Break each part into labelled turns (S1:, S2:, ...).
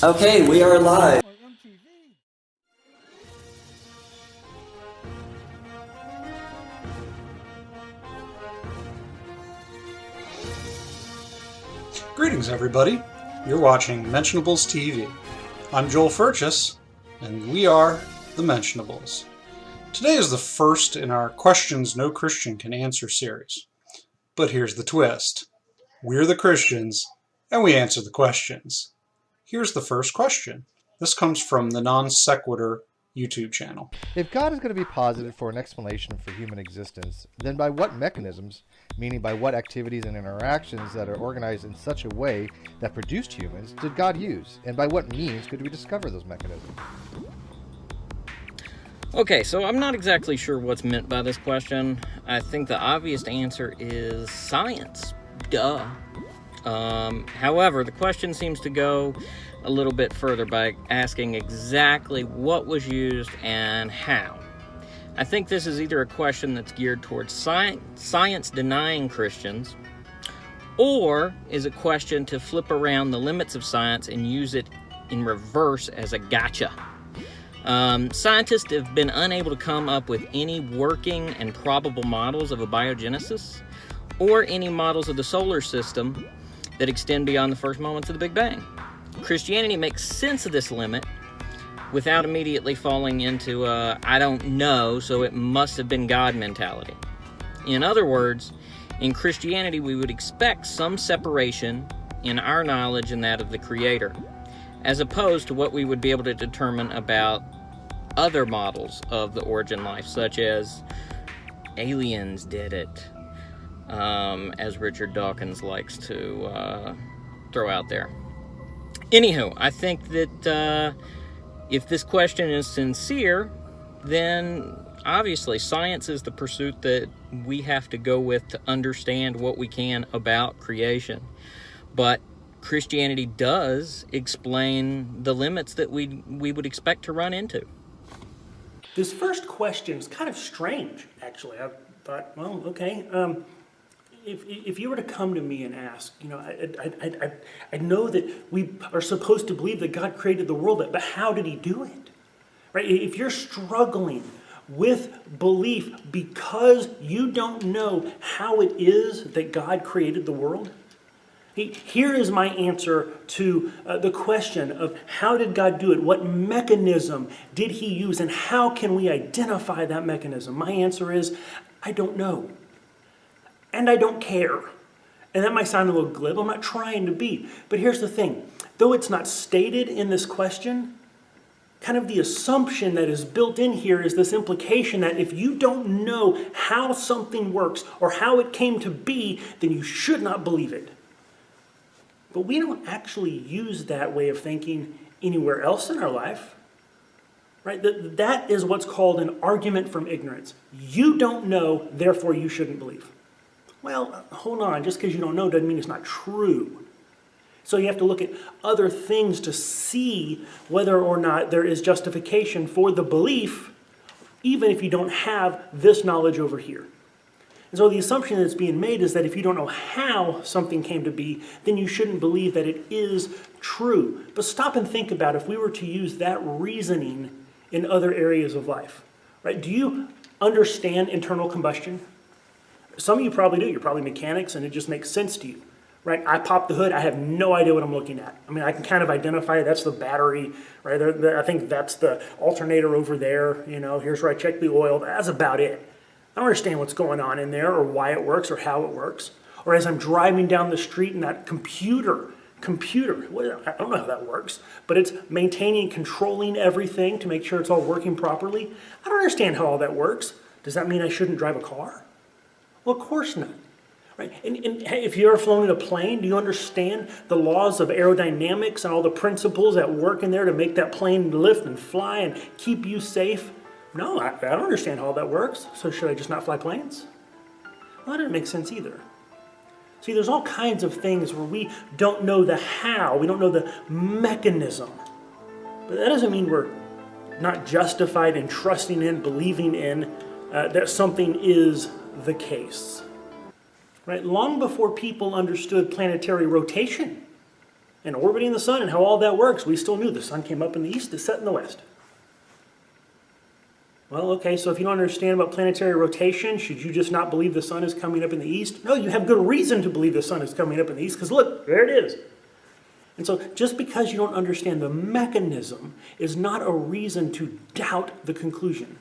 S1: Okay, we are live.
S2: Greetings, everybody. You're watching Mentionables TV. I'm Joel Furchess, and we are the Mentionables. Today is the first in our Questions No Christian Can Answer series. But here's the twist. We're the Christians, and we answer the questions. Here's the first question. This comes from the Non Sequitur YouTube channel.
S3: If God is going to be posited for an explanation for human existence, then by what mechanisms, meaning by what activities and interactions that are organized in such a way that produced humans, did God use? And by what means could we discover those mechanisms?
S4: Okay, so I'm not exactly sure what's meant by this question. I think the obvious answer is science. Duh. However, the question seems to go a little bit further by asking exactly what was used and how. I think this is either a question that's geared towards science-denying Christians, or is a question to flip around the limits of science and use it in reverse as a gotcha. Scientists have been unable to come up with any working and probable models of abiogenesis, or any models of the solar system that extend beyond the first moments of the Big Bang. Christianity makes sense of this limit without immediately falling into I don't know, so it must have been God mentality. In other words, in Christianity we would expect some separation in our knowledge and that of the Creator, as opposed to what we would be able to determine about other models of the origin life, such as aliens did it, as Richard Dawkins likes to throw out there. Anywho, I think that if this question is sincere, then obviously science is the pursuit that we have to go with to understand what we can about creation. But Christianity does explain the limits that we would expect to run into.
S5: This first question is kind of strange, actually. I thought, well, okay. If you were to come to me and ask, I know that we are supposed to believe that God created the world, but how did He do it? Right? If you're struggling with belief because you don't know how it is that God created the world, here is my answer to the question of how did God do it? What mechanism did He use, and how can we identify that mechanism? My answer is, I don't know. And I don't care. And that might sound a little glib. I'm not trying to be. But here's the thing. Though it's not stated in this question, kind of the assumption that is built in here is this implication that if you don't know how something works or how it came to be, then you should not believe it. But we don't actually use that way of thinking anywhere else in our life. Right? That is what's called an argument from ignorance. You don't know, therefore you shouldn't believe. Well, hold on. Just because you don't know doesn't mean it's not true. So you have to look at other things to see whether or not there is justification for the belief, even if you don't have this knowledge over here. And so the assumption that's being made is that if you don't know how something came to be, then you shouldn't believe that it is true. But stop and think about if we were to use that reasoning in other areas of life. Right? Do you understand internal combustion? Some of you probably do. You're probably mechanics, and it just makes sense to you, right? I pop the hood. I have no idea what I'm looking at. I mean, I can kind of identify that's the battery, right? I think that's the alternator over there. Here's where I check the oil. That's about it. I don't understand what's going on in there or why it works or how it works. Or as I'm driving down the street and that computer, I don't know how that works, but it's maintaining and controlling everything to make sure it's all working properly. I don't understand how all that works. Does that mean I shouldn't drive a car? Well, of course not. Right? And hey, if you've ever flown in a plane, do you understand the laws of aerodynamics and all the principles that work in there to make that plane lift and fly and keep you safe? No, I don't understand how all that works. So should I just not fly planes? Well, that doesn't make sense either. See, there's all kinds of things where we don't know the how, we don't know the mechanism. But that doesn't mean we're not justified in trusting in, believing in that something is the case. Right? Long before people understood planetary rotation and orbiting the sun and how all that works, we still knew the sun came up in the east to set in the west. Well, okay, so if you don't understand about planetary rotation, should you just not believe the sun is coming up in the east? No, you have good reason to believe the sun is coming up in the east, because look, there it is. And so just because you don't understand the mechanism is not a reason to doubt the conclusion.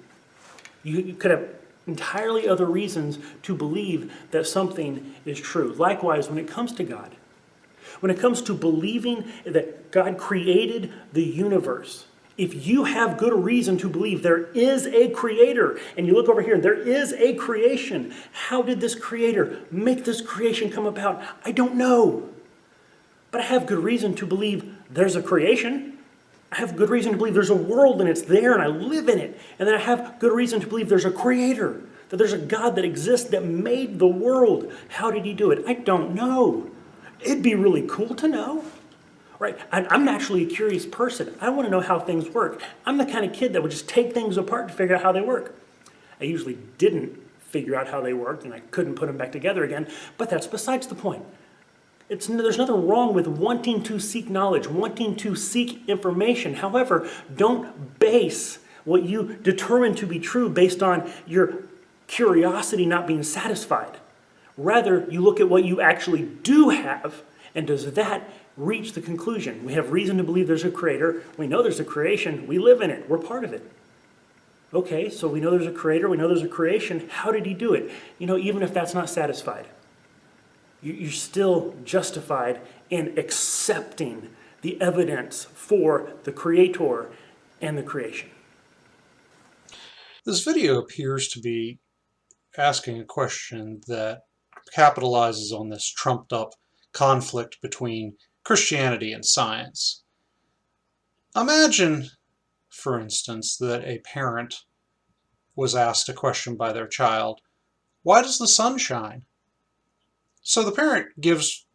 S5: You could have entirely other reasons to believe that something is true. Likewise, when it comes to God, when it comes to believing that God created the universe, if you have good reason to believe there is a creator, and you look over here, there is a creation, how did this creator make this creation come about? I don't know. But I have good reason to believe there's a creation. I have good reason to believe there's a world and it's there and I live in it. And then I have good reason to believe there's a creator, that there's a God that exists that made the world. How did he do it? I don't know. It'd be really cool to know. Right? I'm naturally a curious person. I want to know how things work. I'm the kind of kid that would just take things apart to figure out how they work. I usually didn't figure out how they worked and I couldn't put them back together again, but that's besides the point. There's nothing wrong with wanting to seek knowledge, wanting to seek information. However, don't base what you determine to be true based on your curiosity not being satisfied. Rather, you look at what you actually do have, and does that reach the conclusion? We have reason to believe there's a creator. We know there's a creation. We live in it. We're part of it. Okay, so we know there's a creator. We know there's a creation. How did he do it? Even if that's not satisfied, you're still justified in accepting the evidence for the creator and the creation.
S2: This video appears to be asking a question that capitalizes on this trumped up conflict between Christianity and science. Imagine, for instance, that a parent was asked a question by their child, "Why does the sun shine?" So the parent gives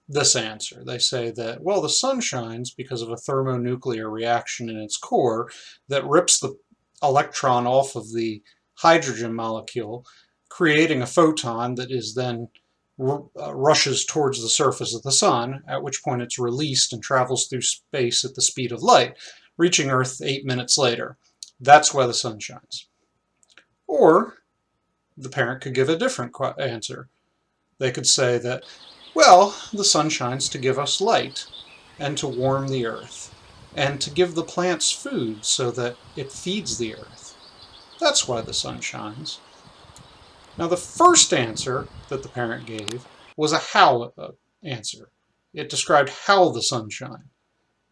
S2: this answer. They say that, well, the sun shines because of a thermonuclear reaction in its core that rips the electron off of the hydrogen molecule, creating a photon that is then rushes towards the surface of the sun, at which point it's released and travels through space at the speed of light, reaching Earth 8 minutes later. That's why the sun shines. Or the parent could give a different answer. They could say that, well, the sun shines to give us light and to warm the earth and to give the plants food so that it feeds the earth. That's why the sun shines. Now, the first answer that the parent gave was a how answer. It described how the sun shines.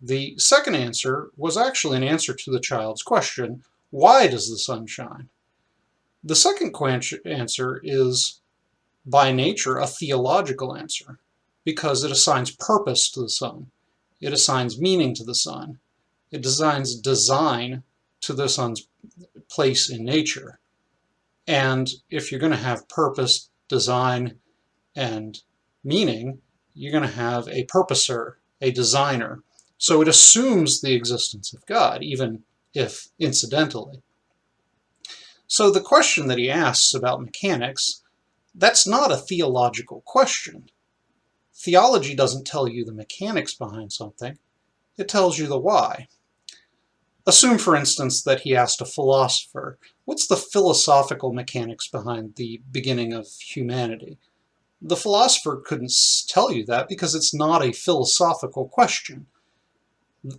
S2: The second answer was actually an answer to the child's question, why does the sun shine? The second answer is, by nature, a theological answer, because it assigns purpose to the sun. It assigns meaning to the sun. It assigns design to the sun's place in nature. And if you're going to have purpose, design, and meaning, you're going to have a purposer, a designer. So it assumes the existence of God, even if incidentally. So the question that he asks about mechanics, that's not a theological question. Theology doesn't tell you the mechanics behind something. It tells you the why. Assume, for instance, that he asked a philosopher, what's the philosophical mechanics behind the beginning of humanity? The philosopher couldn't tell you that because it's not a philosophical question.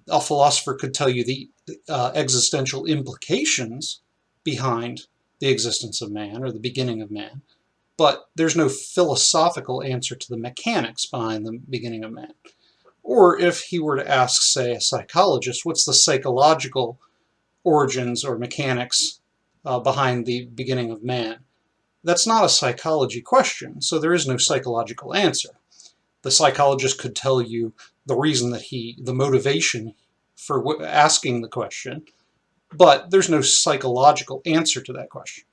S2: A philosopher could tell you the existential implications behind the existence of man or the beginning of man, but there's no philosophical answer to the mechanics behind the beginning of man. Or if he were to ask, say, a psychologist, what's the psychological origins or mechanics behind the beginning of man? That's not a psychology question, so there is no psychological answer. The psychologist could tell you the reason that the motivation for asking the question, but there's no psychological answer to that question.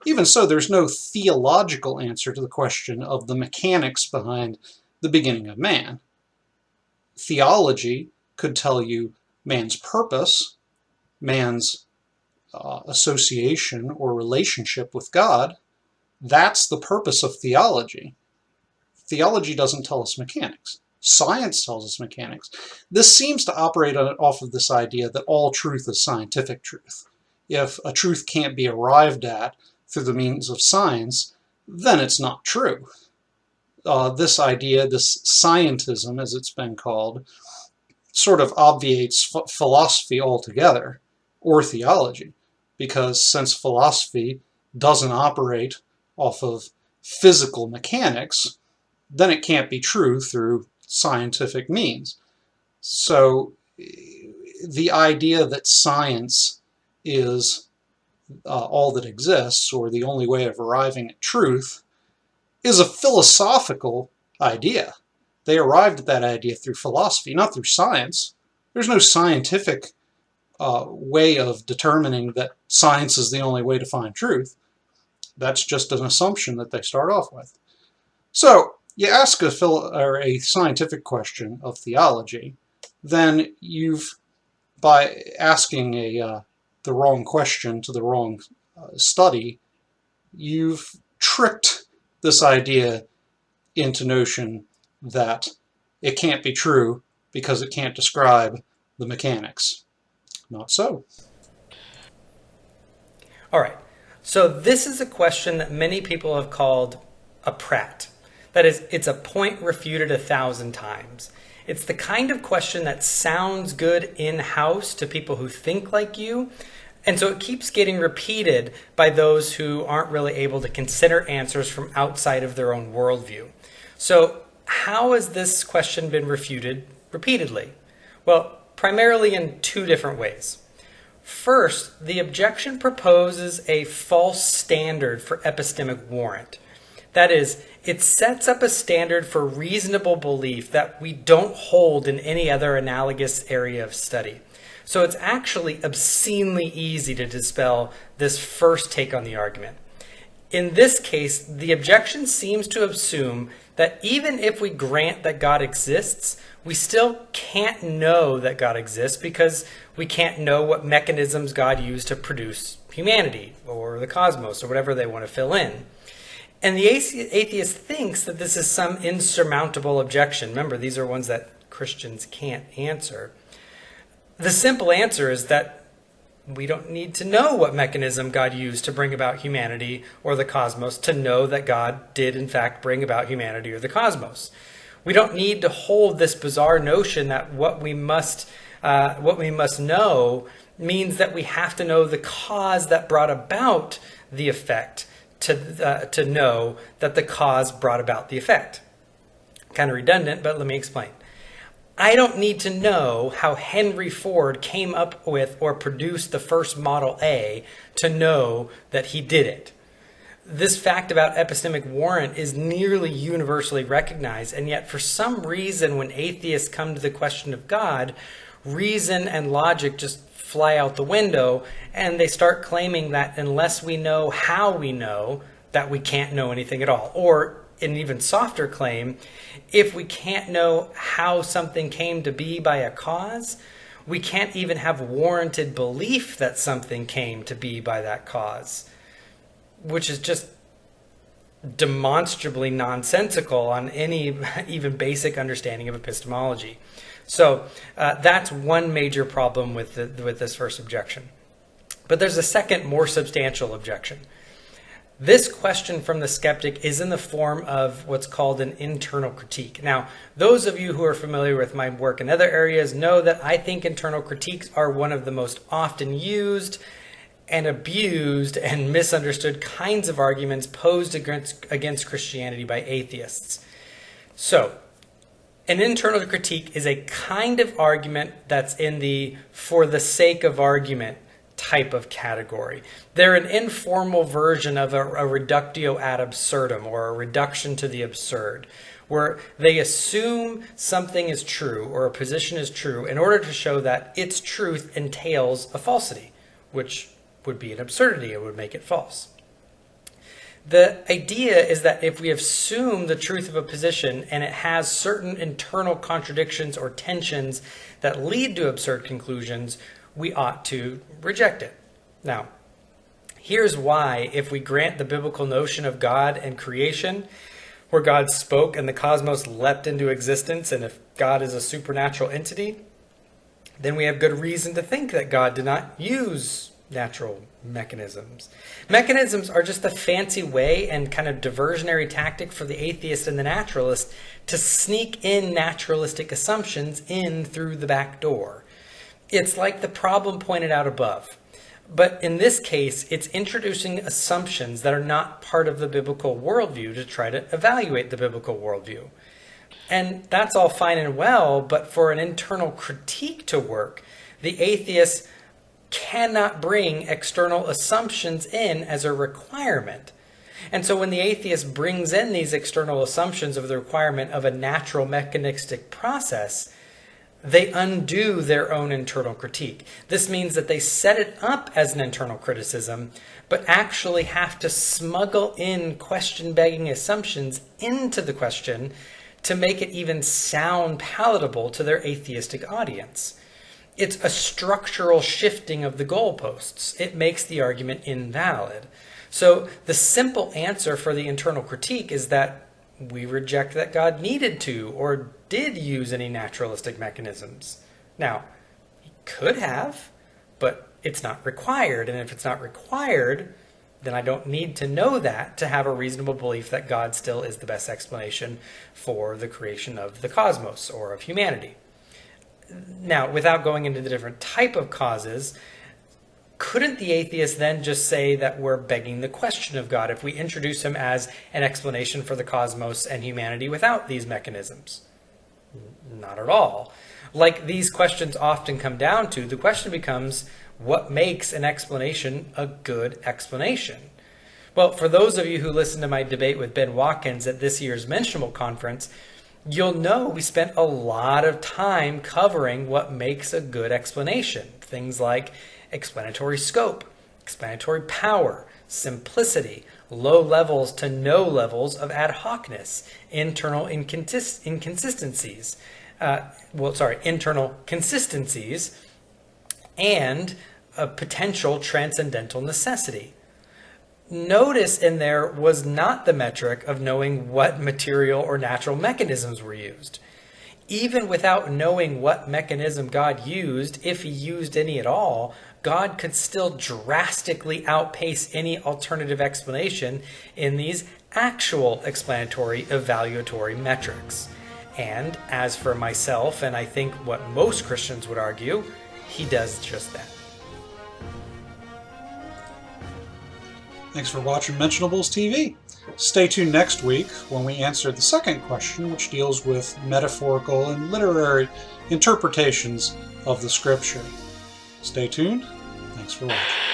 S2: Even so, there's no theological answer to the question of the mechanics behind the beginning of man. Theology could tell you man's purpose, man's association or relationship with God. That's the purpose of theology. Theology doesn't tell us mechanics. Science tells us mechanics. This seems to operate off of this idea that all truth is scientific truth. If a truth can't be arrived at through the means of science, then it's not true. This idea, this scientism as it's been called, sort of obviates philosophy altogether, or theology, because since philosophy doesn't operate off of physical mechanics, then it can't be true through scientific means. So the idea that science is all that exists, or the only way of arriving at truth, is a philosophical idea. They arrived at that idea through philosophy, not through science. There's no scientific way of determining that science is the only way to find truth. That's just an assumption that they start off with. So you ask a scientific question of theology, then by asking the wrong question to the wrong study, you've tricked this idea into notion that it can't be true because it can't describe the mechanics. Not so.
S1: All right. So this is a question that many people have called a Pratt. That is, it's a point refuted 1,000 times. It's the kind of question that sounds good in-house to people who think like you, and so it keeps getting repeated by those who aren't really able to consider answers from outside of their own worldview. So how has this question been refuted repeatedly? Well, primarily in two different ways. First, the objection proposes a false standard for epistemic warrant. That is, it sets up a standard for reasonable belief that we don't hold in any other analogous area of study. So it's actually obscenely easy to dispel this first take on the argument. In this case, the objection seems to assume that even if we grant that God exists, we still can't know that God exists because we can't know what mechanisms God used to produce humanity or the cosmos or whatever they want to fill in. And the atheist thinks that this is some insurmountable objection. Remember, these are ones that Christians can't answer. The simple answer is that we don't need to know what mechanism God used to bring about humanity or the cosmos to know that God did in fact bring about humanity or the cosmos. We don't need to hold this bizarre notion that what we must know means that we have to know the cause that brought about the effect to know that the cause brought about the effect. Kind of redundant, but let me explain. I don't need to know how Henry Ford came up with or produced the first Model A to know that he did it. This fact about epistemic warrant is nearly universally recognized, and yet for some reason when atheists come to the question of God, reason and logic just fly out the window, and they start claiming that unless we know how we know, that we can't know anything at all. Or an even softer claim, if we can't know how something came to be by a cause, we can't even have warranted belief that something came to be by that cause, which is just demonstrably nonsensical on any even basic understanding of epistemology. So that's one major problem with this first objection. But there's a second, more substantial objection. This question from the skeptic is in the form of what's called an internal critique. Now, those of you who are familiar with my work in other areas know that I think internal critiques are one of the most often used and abused and misunderstood kinds of arguments posed against Christianity by atheists. So, an internal critique is a kind of argument that's in the for the sake of argument type of category. They're an informal version of a reductio ad absurdum, or a reduction to the absurd, where they assume something is true or a position is true in order to show that its truth entails a falsity, which would be an absurdity. It would make it false. The idea is that if we assume the truth of a position and it has certain internal contradictions or tensions that lead to absurd conclusions, we ought to reject it. Now, here's why, if we grant the biblical notion of God and creation, where God spoke and the cosmos leapt into existence, and if God is a supernatural entity, then we have good reason to think that God did not use natural mechanisms. Mechanisms are just a fancy way and kind of diversionary tactic for the atheist and the naturalist to sneak in naturalistic assumptions in through the back door. It's like the problem pointed out above. But in this case, it's introducing assumptions that are not part of the biblical worldview to try to evaluate the biblical worldview. And that's all fine and well, but for an internal critique to work, the atheist cannot bring external assumptions in as a requirement. And so when the atheist brings in these external assumptions of the requirement of a natural mechanistic process, they undo their own internal critique. This means that they set it up as an internal criticism, but actually have to smuggle in question-begging assumptions into the question to make it even sound palatable to their atheistic audience. It's a structural shifting of the goalposts. It makes the argument invalid. So the simple answer for the internal critique is that we reject that God needed to or did use any naturalistic mechanisms. Now, he could have, but it's not required. And if it's not required, then I don't need to know that to have a reasonable belief that God still is the best explanation for the creation of the cosmos or of humanity. Now, without going into the different type of causes, couldn't the atheist then just say that we're begging the question of God if we introduce him as an explanation for the cosmos and humanity without these mechanisms? Not at all. Like these questions often come down to, the question becomes, what makes an explanation a good explanation? Well, for those of you who listened to my debate with Ben Watkins at this year's Mentionable Conference, you'll know we spent a lot of time covering what makes a good explanation. Things like explanatory scope, explanatory power, simplicity, low levels to no levels of ad hocness, internal inconsistencies, internal consistencies, and a potential transcendental necessity. Notice in there was not the metric of knowing what material or natural mechanisms were used. Even without knowing what mechanism God used, if he used any at all, God could still drastically outpace any alternative explanation in these actual explanatory evaluatory metrics. And as for myself, and I think what most Christians would argue, he does just that.
S2: Thanks for watching Mentionables TV. Stay tuned next week when we answer the second question, which deals with metaphorical and literary interpretations of the Scripture. Stay tuned. Thanks for watching.